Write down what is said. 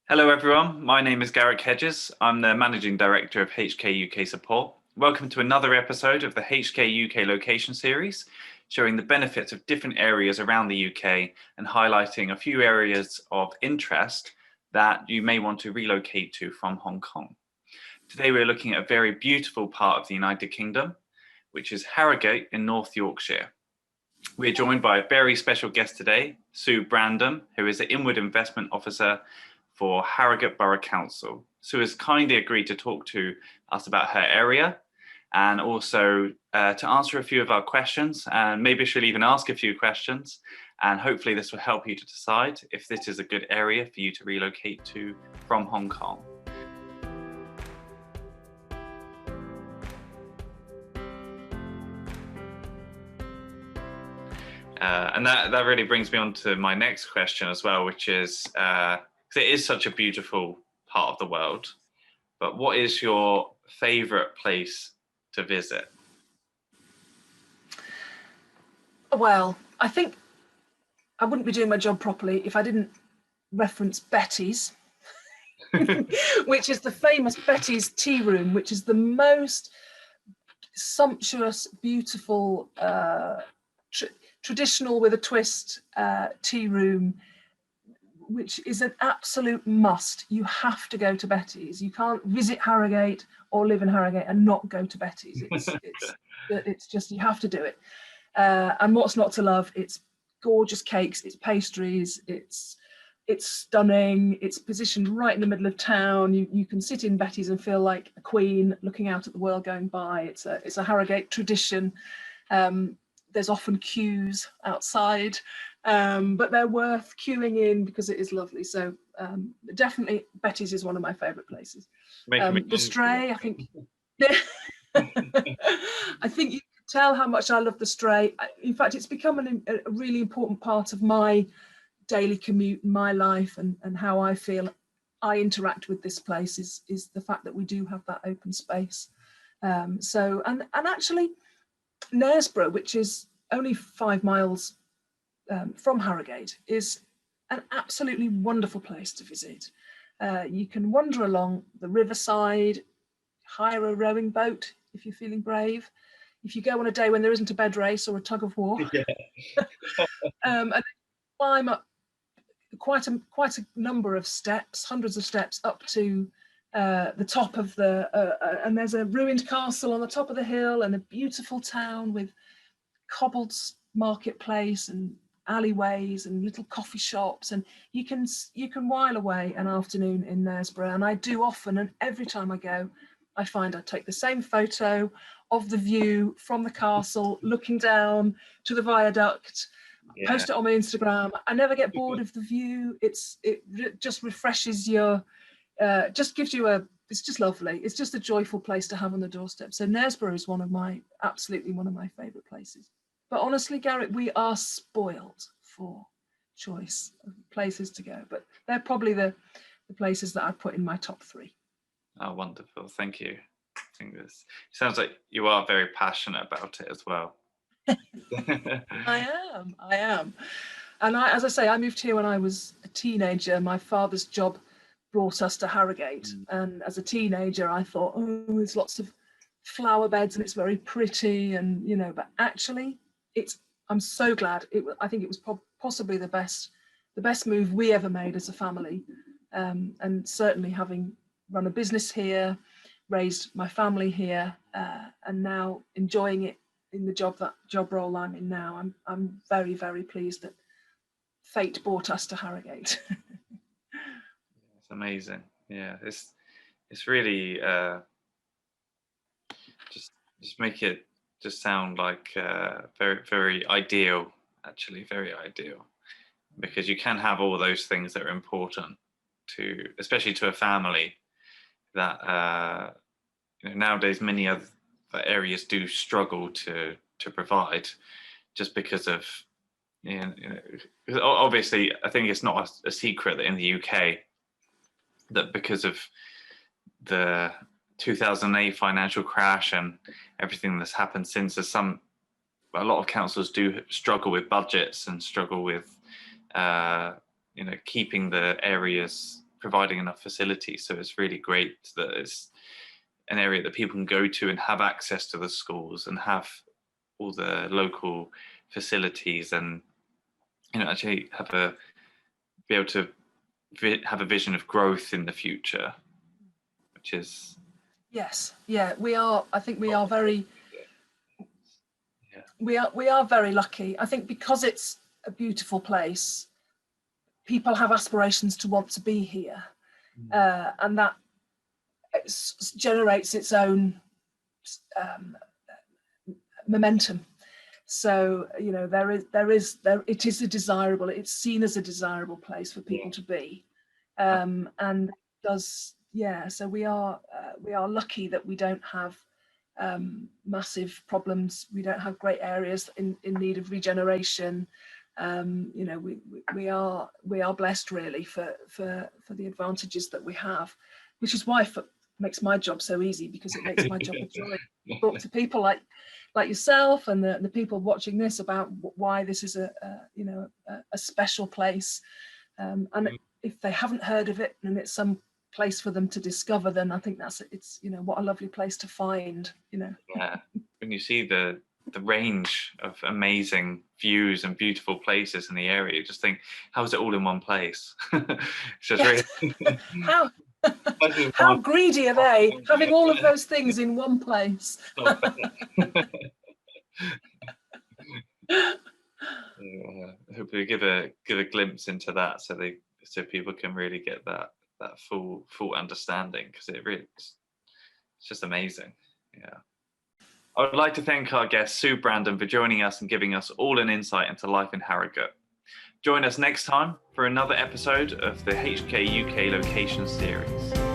Hello everyone, my name is Garrick Hedges. I'm the Managing Director of HK UK Support. Welcome to another episode of the HK UK Location series, showing the benefits of different areas around the UK and highlighting a few areas of interest that you may want to relocate to from Hong Kong. Today we're looking at a very beautiful part of the United Kingdom, which is Harrogate in North Yorkshire. We're joined by a very special guest today, Sue Brandom, who is the Inward Investment Officer for Harrogate Borough Council. Sue has kindly agreed to talk to us about her area and also to answer a few of our questions, and maybe she'll even ask a few questions, and hopefully this will help you to decide if this is a good area for you to relocate to from Hong Kong. And that really brings me on to my next question as well, which is, it is such a beautiful part of the world, but what is your favorite place to visit? Well, I think I wouldn't be doing my job properly if I didn't reference Betty's, which is the famous Betty's tea room, which is the most sumptuous, beautiful, traditional with a twist tea room, which is an absolute must. You have to go to Betty's. You can't visit Harrogate or live in Harrogate and not go to Betty's. It's just, you have to do it. And what's not to love? It's gorgeous cakes, it's pastries, it's stunning. It's positioned right in the middle of town. You can sit in Betty's and feel like a queen looking out at the world going by. It's a Harrogate tradition. There's often queues outside, but they're worth queuing in because it is lovely. So definitely Betty's is one of my favourite places. The Stray, I think. I think you can tell how much I love the Stray. In fact, it's become a really important part of my daily commute, my life, and how I feel I interact with this place is the fact that we do have that open space. And actually, Knaresborough, which is only 5 miles from Harrogate, is an absolutely wonderful place to visit. You can wander along the riverside, hire a rowing boat if you're feeling brave. If you go on a day when there isn't a bed race or a tug of war, and climb up quite a number of steps, hundreds of steps up to the top of and there's a ruined castle on the top of the hill and a beautiful town with cobbled marketplace and alleyways and little coffee shops, and you can while away an afternoon in Knaresborough. And I do often, and every time I go, I find I take the same photo of the view from the castle looking down to the viaduct. Yeah. Post it on my Instagram. I never get bored of the view. It just refreshes your just gives you it's just lovely. It's just a joyful place to have on the doorstep. So Knaresborough is absolutely one of my favourite places. But honestly, Garrick, we are spoiled for choice of places to go. But they're probably the places that I put in my top 3. Oh, wonderful. Thank you. I think this sounds like you are very passionate about it as well. I am. And as I say, I moved here when I was a teenager. My father's job brought us to Harrogate. And as a teenager, I thought, oh, there's lots of flower beds and it's very pretty. And, but actually I'm so glad. I think it was possibly the best move we ever made as a family. And certainly having run a business here, raised my family here, and now enjoying it in the job role I'm in now, I'm very, very pleased that fate brought us to Harrogate. It's amazing. Yeah, it's really just make it just sound like very, very ideal. Actually, very ideal, because you can have all those things that are important to, especially to a family. That nowadays many other areas do struggle to provide, just because of obviously I think it's not a secret that in the UK, that because of the 2008 financial crash and everything that's happened since, a lot of councils do struggle with budgets and struggle with keeping the areas providing enough facilities. So it's really great that it's an area that people can go to and have access to the schools and have all the local facilities, and actually be able to have a vision of growth in the future, which is yes, yeah, we are. I think we are very. Yeah. We are very lucky. I think because it's a beautiful place, people have aspirations to want to be here, and that generates its own momentum. So it is it's seen as a desirable place for people to be, and does so we are lucky that we don't have massive problems. We don't have great areas in need of regeneration. We are blessed really for the advantages that we have, which is why it makes my job so easy, because it makes my job a joy. Talk to people like yourself and the people watching this about why this is a special place, and if they haven't heard of it and it's some place for them to discover, then I think it's what a lovely place to find. Yeah, when you see the range of amazing views and beautiful places in the area, you just think, how is it all in one place? It's just really how greedy are they, having all of those things in one place? Hopefully give a glimpse into that, so people can really get that full understanding, because it's just amazing. Yeah. I would like to thank our guest Sue Brandom for joining us and giving us all an insight into life in Harrogate. Join us next time for another episode of the HK UK Location series.